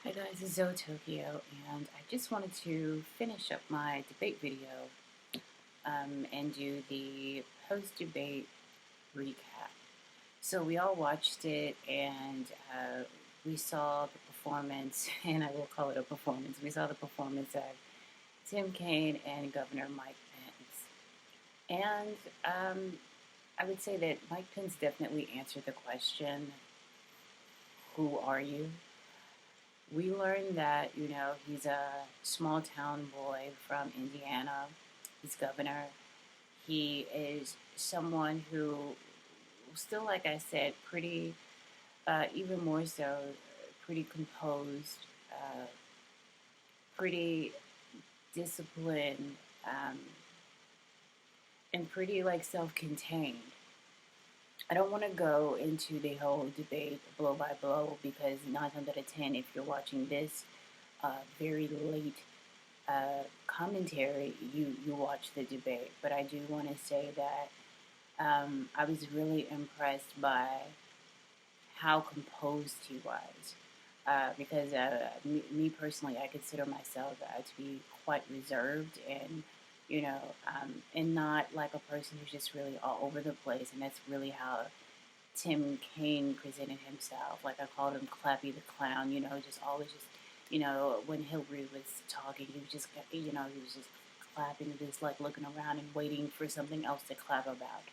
Hi guys, it's Zoe Tokyo, and I just wanted to finish up my debate video and do the post-debate recap. So we all watched it, and we saw the performance, and I will call it a performance. We saw the performance of Tim Kaine and Governor Mike Pence, and I would say that Mike Pence definitely answered the question, "Who are you?" We learned that, he's a small town boy from Indiana. He's governor. He is someone who, still, like I said, pretty, even more so, pretty composed, uh, pretty disciplined, um, and pretty, like, self contained. I don't want to go into the whole debate blow by blow because 9 times out of 10, if you're watching this very late commentary, you watch the debate. But I do want to say that I was really impressed by how composed he was. Because me personally, I consider myself to be quite reserved and, and not like a person who's just really all over the place. And that's really how Tim Kaine presented himself. Like I called him Clappy the Clown, just always just, when Hillary was talking, he was just, he was just clapping, just like looking around and waiting for something else to clap about.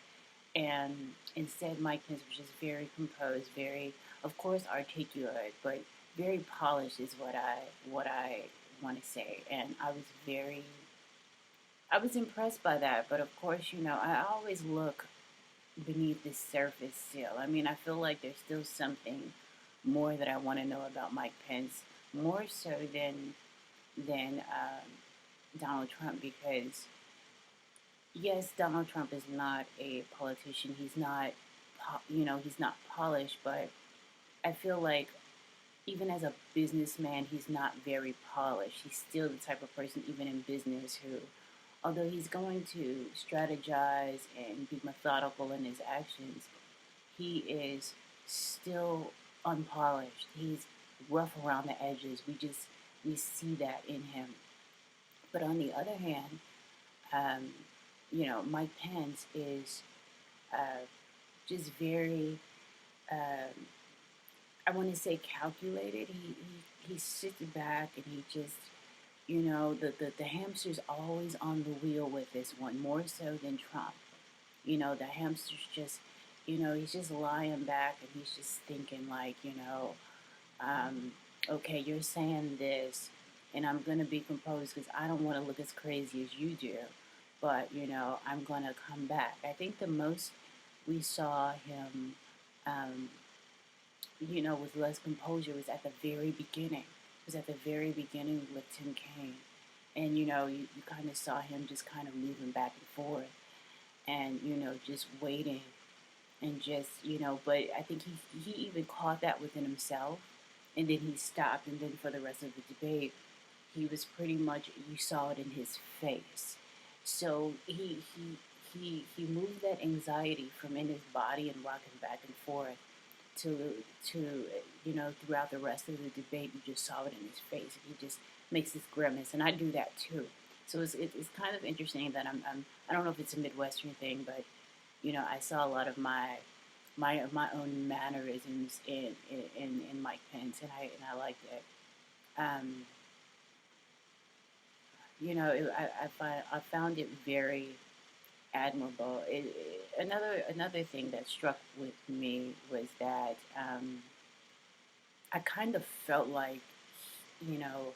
And instead, Mike Pence was just very composed, very, of course, articulate, but very polished is what I want to say. And I was impressed by that. But of course, I always look beneath the surface still. I mean, I feel like there's still something more that I want to know about Mike Pence, more so than Donald Trump, because yes, Donald Trump is not a politician. He's not, he's not polished, but I feel like even as a businessman, he's not very polished. He's still the type of person, even in business, who, although he's going to strategize and be methodical in his actions, he is still unpolished. He's rough around the edges. We see that in him. But on the other hand, um, Mike Pence is uh, just very, um, I want to say, calculated. He sits back and he just, the hamster's always on the wheel with this one, more so than Trump. The hamster's just, he's just lying back and he's just thinking, like, um, okay, you're saying this, and I'm going to be composed because I don't want to look as crazy as you do, but, I'm going to come back. I think the most we saw him, um, with less composure was at the very beginning. It was at the very beginning with Tim Kaine. And, you kind of saw him just kind of moving back and forth and, just waiting and just, but I think he even caught that within himself, and then he stopped, and then for the rest of the debate, he was pretty much, you saw it in his face. So he moved that anxiety from in his body and rocking back and forth to throughout the rest of the debate. You just saw it in his face, and he just makes this grimace, and I do that too. So it's kind of interesting that I don't know if it's a Midwestern thing, but I saw a lot of my own mannerisms in Mike Pence, and I liked it. Um, I found it very admirable. Another thing that struck with me was that I kind of felt like, you know,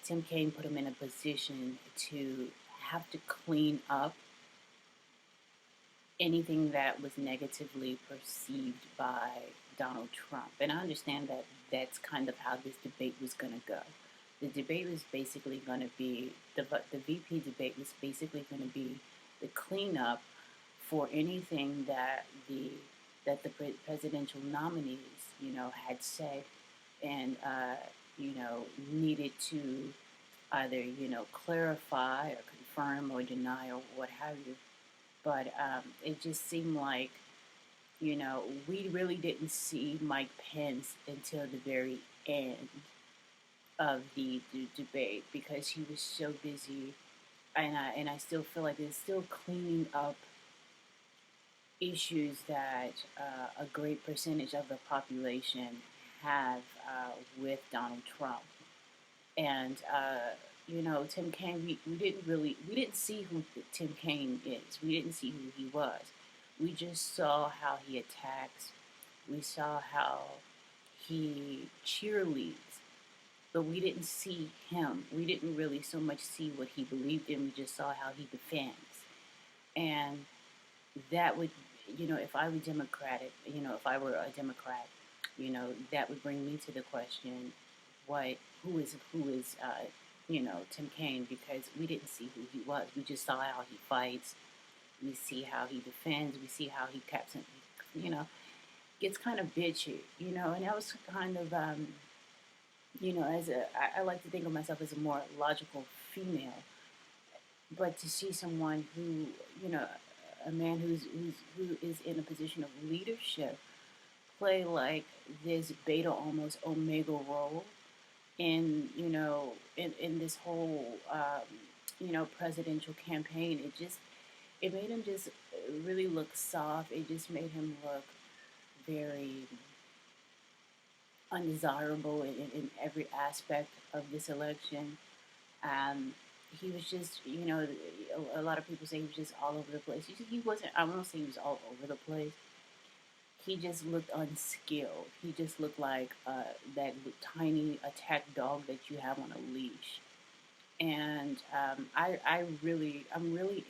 Tim Kaine put him in a position to have to clean up anything that was negatively perceived by Donald Trump. And I understand that that's kind of how this debate was going to go. The debate was basically going to be, the VP debate was basically going to be the cleanup for anything that the presidential nominees, had said and, needed to either, clarify or confirm or deny or what have you. But it just seemed like We really didn't see Mike Pence until the very end of the debate because he was so busy, and I still feel like it's still cleaning up issues that a great percentage of the population have with Donald Trump. And Tim Kaine, we didn't see who Tim Kaine is. We didn't see who he was. We just saw how he attacks. We saw how he cheerleads, but we didn't see him. We didn't really so much see what he believed in. We just saw how he defends. And that would, if I were Democratic, if I were a Democrat, that would bring me to the question, who is Tim Kaine, because we didn't see who he was. We just saw how he fights. We see how he defends. We see how he you know, gets kind of bitchy, and that was kind of, I like to think of myself as a more logical female, but to see someone who, a man who is in a position of leadership play like this beta almost omega role in this whole presidential campaign. It made him just really look soft. It just made him look very undesirable in every aspect of this election. Um, he was just, a lot of people say he was just all over the place. He wasn't, I won't say he was all over the place. He just looked unskilled. He just looked like that tiny attack dog that you have on a leash. And I'm really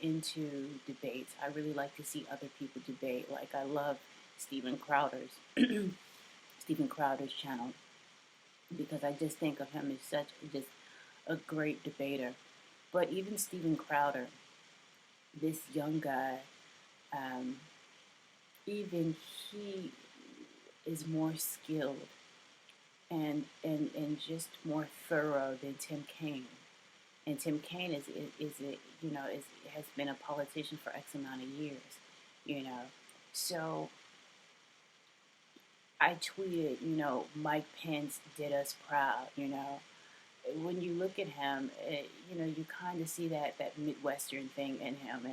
into debates. I really like to see other people debate. Like I love Steven Crowder's Steven Crowder's channel because I just think of him as such just a great debater. But even Steven Crowder, this young guy, um, even he is more skilled and just more thorough than Tim Kaine. And Tim Kaine has been a politician for X amount of years, you know. So I tweeted, Mike Pence did us proud, When you look at him, you kind of see that Midwestern thing in him,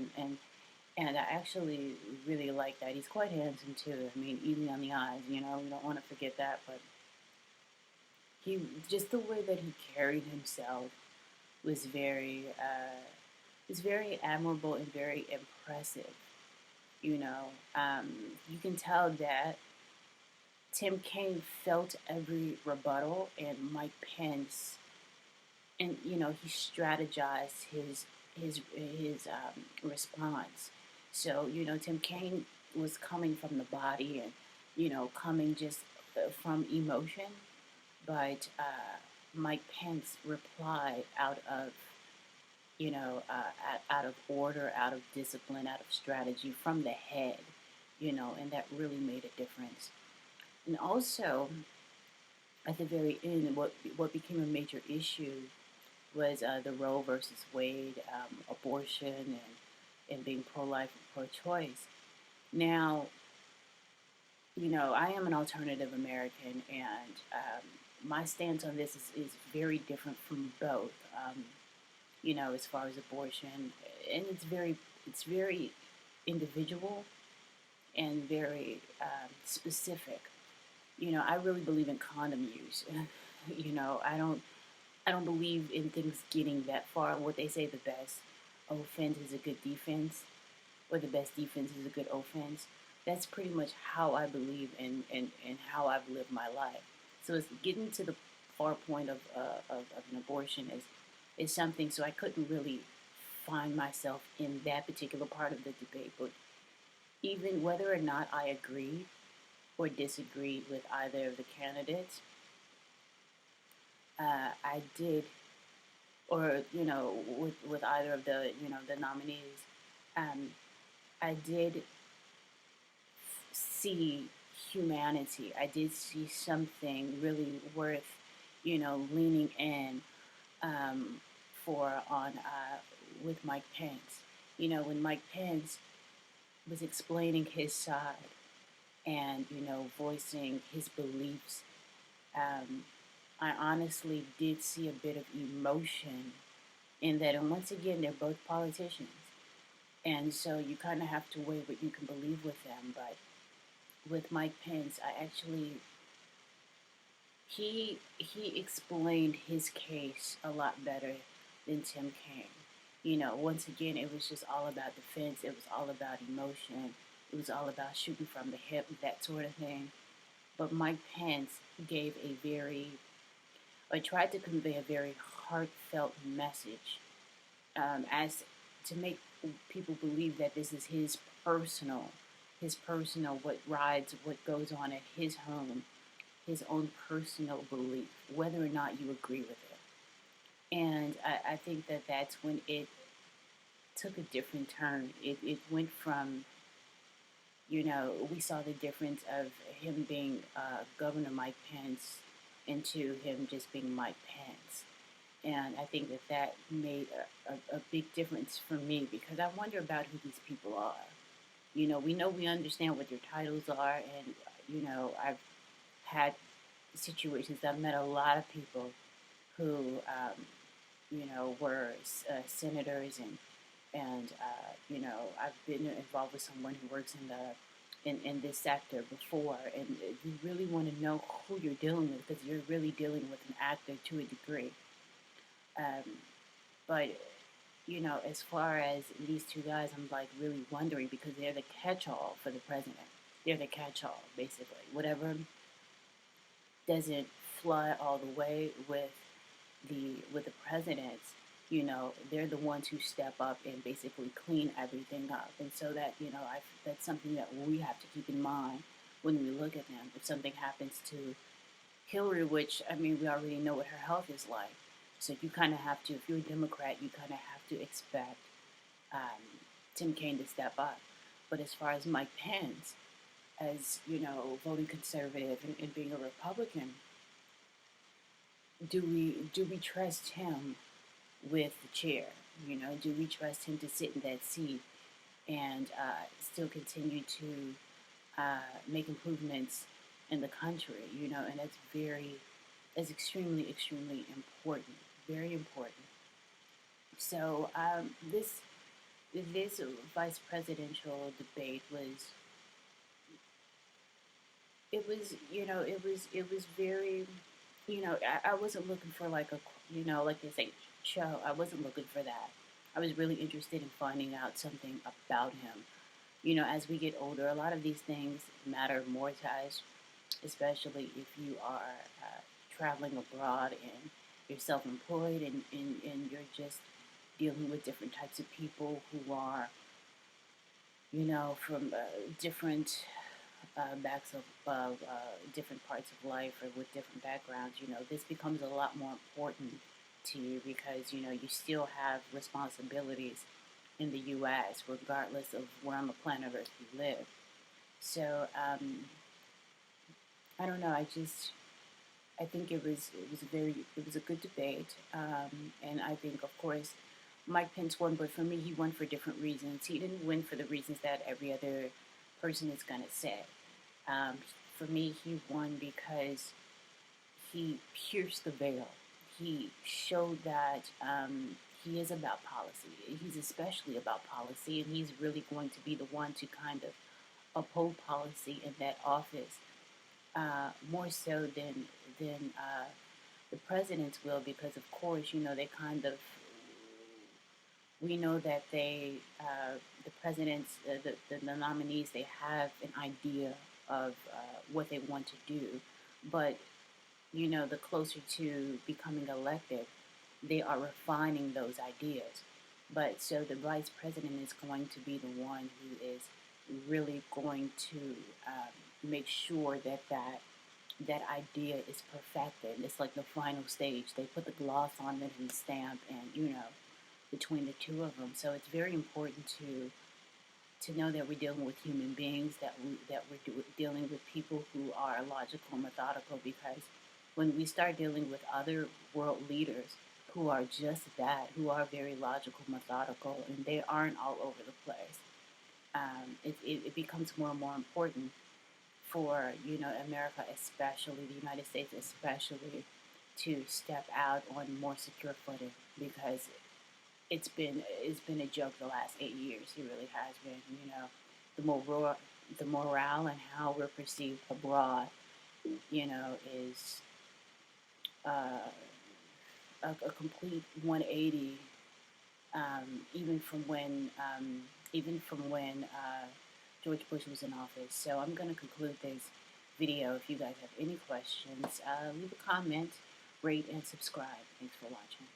and I actually really like that. He's quite handsome too. I mean, easy on the eyes, we don't want to forget that. But he, just the way that he carried himself was very admirable and very impressive. You can tell that Tim Kaine felt every rebuttal, and Mike Pence, and he strategized his response. So Tim Kaine was coming from the body, and coming just from emotion, but Mike Pence replied out of out of order, out of discipline, out of strategy from the head, and that really made a difference. And also, at the very end, what became a major issue was the Roe versus Wade, abortion, and being pro-life and pro-choice. Now, I am an alternative American, and my stance on this is very different from both. As far as abortion, and it's very individual and very specific. I really believe in condom use. I don't believe in things getting that far. What they say, the best offense is a good defense, or the best defense is a good offense. That's pretty much how I believe and how I've lived my life. So it's getting to the far point of an abortion is something. So I couldn't really find myself in that particular part of the debate. But even whether or not I agreed or disagreed with either of the candidates, I did, or with either of the nominees, I did see humanity. I did see something really worth leaning in for on with Mike Pence. When Mike Pence was explaining his side, and, voicing his beliefs. Um, I honestly did see a bit of emotion in that. And once again, they're both politicians. And so you kind of have to weigh what you can believe with them. But with Mike Pence, I actually, he explained his case a lot better than Tim Kaine. Once again, it was just all about defense. It was all about emotion. It was all about shooting from the hip, that sort of thing. But Mike Pence gave a very, or tried to convey a very heartfelt message, as to make people believe that this is his personal, what rides, what goes on at his home, his own personal belief, whether or not you agree with it. And I think that that's when it took a different turn. It went from, we saw the difference of him being Governor Mike Pence into him just being Mike Pence. And I think that that made a big difference for me, because I wonder about who these people are. We understand what their titles are, and, I've had situations. I've met a lot of people who, were senators, and I've been involved with someone who works in this sector before, and you really want to know who you're dealing with, because you're really dealing with an actor to a degree. Um, but as far as these two guys, I'm like really wondering, because they're the catch-all for the president. They're the catch-all, basically. Whatever doesn't fly all the way with the presidents, they're the ones who step up and basically clean everything up. And so that, that's something that we have to keep in mind when we look at them. If something happens to Hillary, which, I mean, we already know what her health is like. So you kind of have to, if you're a Democrat, you kind of have to expect Tim Kaine to step up. But as far as Mike Pence, as, voting conservative and being a Republican, do we trust him with the chair? Do we trust him to sit in that seat and still continue to make improvements in the country? And that's extremely, extremely important, very important. So this vice presidential debate it was very, I wasn't looking for like a, like they say, show. I wasn't looking for that. I was really interested in finding out something about him. As we get older, a lot of these things matter more to us, especially if you are traveling abroad and you're self-employed, and you're just dealing with different types of people who are, from different backs of different parts of life, or with different backgrounds. This becomes a lot more important to you, because, you still have responsibilities in the U.S., regardless of where on the planet Earth you live. So, I don't know. I think it was a good debate, and I think, of course, Mike Pence won, but for me, he won for different reasons. He didn't win for the reasons that every other person is going to say. Um, for me, he won because he pierced the veil. He showed that he is about policy. He's especially about policy, and he's really going to be the one to kind of uphold policy in that office, more so than the presidents will, because of course, they kind of, we know that the presidents, the nominees, they have an idea of what they want to do, but the closer to becoming elected, they are refining those ideas. But so the vice president is going to be the one who is really going to make sure that idea is perfected. It's like the final stage. They put the gloss on it and stamp, and between the two of them. So it's very important to know that we're dealing with human beings, that we're dealing with people who are logical and methodical, because when we start dealing with other world leaders who are just that, who are very logical, methodical, and they aren't all over the place, it becomes more and more important for, America especially, the United States especially, to step out on more secure footing, because it's been a joke the last 8 years. It really has been. The morale and how we're perceived abroad, is uh, a complete 180. Even from when George Bush was in office. So I'm going to conclude this video. If you guys have any questions, leave a comment, rate, and subscribe. Thanks for watching.